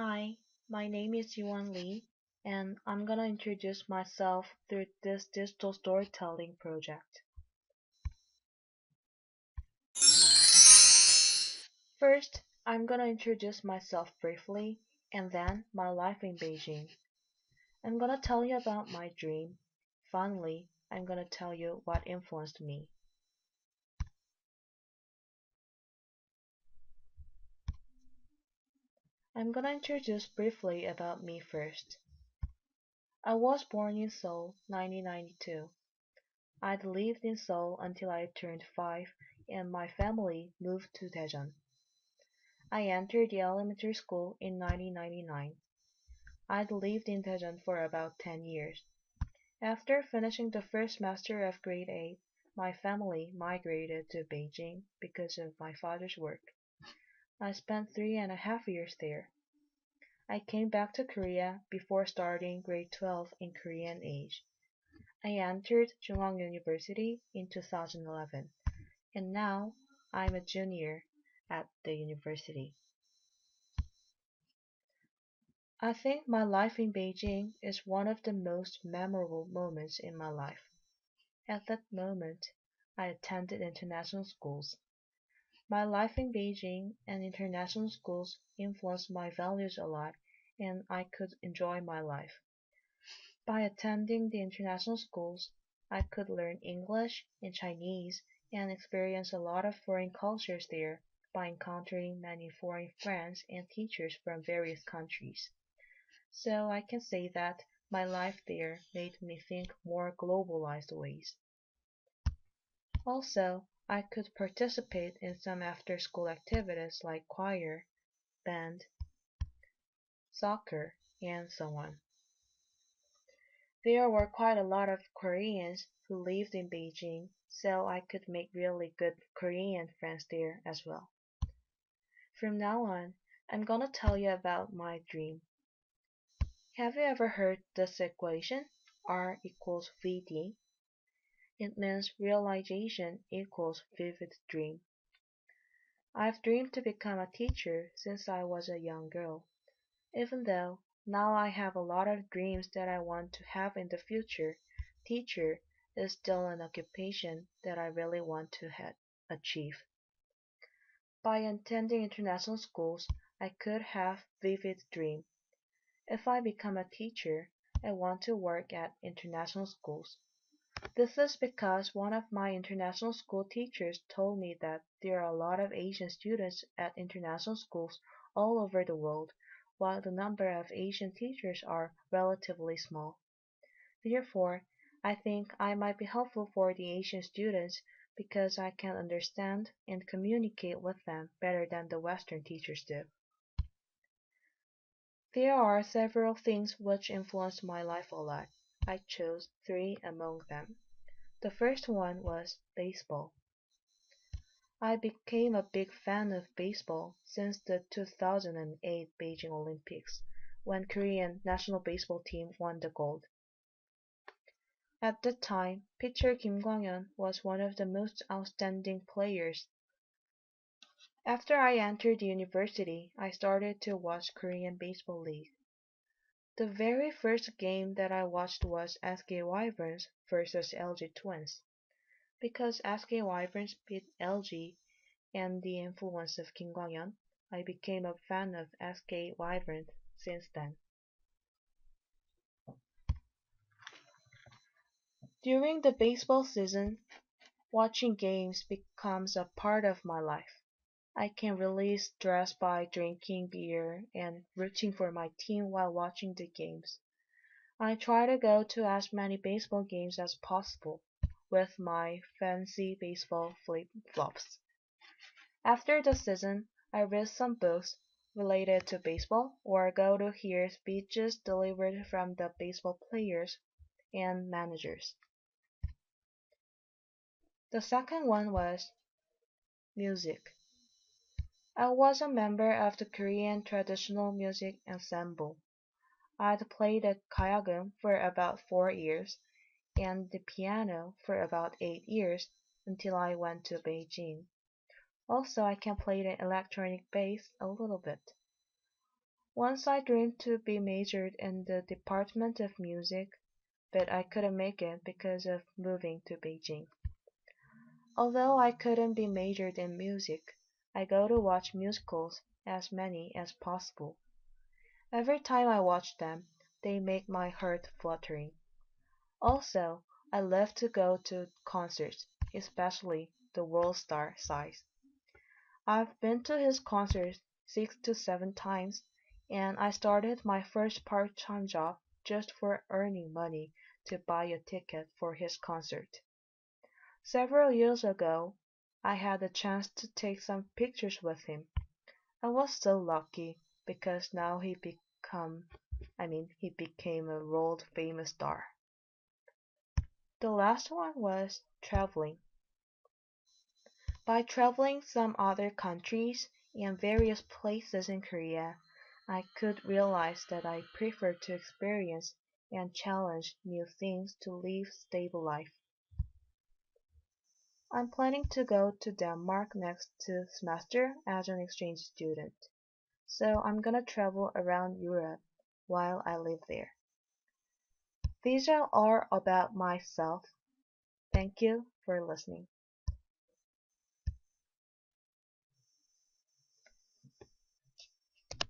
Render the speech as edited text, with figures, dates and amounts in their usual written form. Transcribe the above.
Hi, my name is Jiwon, and I'm gonna introduce myself through this digital storytelling project. First, I'm gonna introduce myself briefly, and then my life in Beijing. I'm gonna tell you about my dream. Finally, I'm gonna tell you what influenced me. I'm gonna introduce briefly about me first. I was born in Seoul, 1992. I'd lived in Seoul until I turned 5 and my family moved to Daejeon. I entered the elementary school in 1999. I'd lived in Daejeon for about 10 years. After finishing the first semester of grade 8, my family migrated to Beijing because of my father's work. I spent 3.5 years there. I came back to Korea before starting grade 12 in Korean age. I entered Chungang University in 2011, and now I'm a junior at the university. I think my life in Beijing is one of the most memorable moments in my life. At that moment, I attended international schools. My life in Beijing and international schools influenced my values a lot, and I could enjoy my life. By attending the international schools, I could learn English and Chinese and experience a lot of foreign cultures there by encountering many foreign friends and teachers from various countries. So I can say that my life there made me think more globalized ways. Also, I could participate in some after-school activities like choir, band, soccer, and so on. There were quite a lot of Koreans who lived in Beijing, so I could make really good Korean friends there as well. From now on, I'm gonna tell you about my dream. Have you ever heard this equation? R equals VD. It means realization equals vivid dream. I've dreamed to become a teacher since I was a young girl, even though now I have a lot of dreams that I want to have in the future. Teacher is still an occupation that I really want to achieve. By attending international schools, I could have vivid dream. If I become a teacher, I want to work at international schools. This is because one of my international school teachers told me that there are a lot of Asian students at international schools all over the world, while the number of Asian teachers are relatively small. Therefore, I think I might be helpful for the Asian students because I can understand and communicate with them better than the Western teachers do. There are several things which influenced my life a lot. I chose three among them. The first one was baseball. I became a big fan of baseball since the 2008 Beijing Olympics, when Korean national baseball team won the gold. At that time, pitcher Kim Kwang-yeon was one of the most outstanding players. After I entered the university, I started to watch Korean Baseball League. The very first game that I watched was SK Wyverns versus LG Twins. Because SK Wyverns beat LG and the influence of Kim Kwang-yeon, I became a fan of SK Wyverns since then. During the baseball season, watching games becomes a part of my life. I can release stress by drinking beer and rooting for my team while watching the games. I try to go to as many baseball games as possible with my fancy baseball flip-flops. After the season, I read some books related to baseball or go to hear speeches delivered from the baseball players and managers. The second one was music. I was a member of the Korean traditional music ensemble. I'd played the kayagum for about 4 years and the piano for about 8 years until I went to Beijing. Also, I can play the electronic bass a little bit. Once I dreamed to be majored in the Department of Music, but I couldn't make it because of moving to Beijing. Although I couldn't be majored in music, I go to watch musicals, as many as possible. Every time I watch them, they make my heart fluttering. Also, I love to go to concerts, especially the World Star size. I've been to his concerts 6 to 7 times, and I started my first part-time job just for earning money to buy a ticket for his concert. Several years ago, I had the chance to take some pictures with him. I was so lucky because now he became a world famous star. The last one was traveling. By traveling some other countries and various places in Korea, I could realize that I prefer to experience and challenge new things to live stable life. I'm planning to go to Denmark next semester as an exchange student, so I'm gonna travel around Europe while I live there. These are all about myself. Thank you for listening.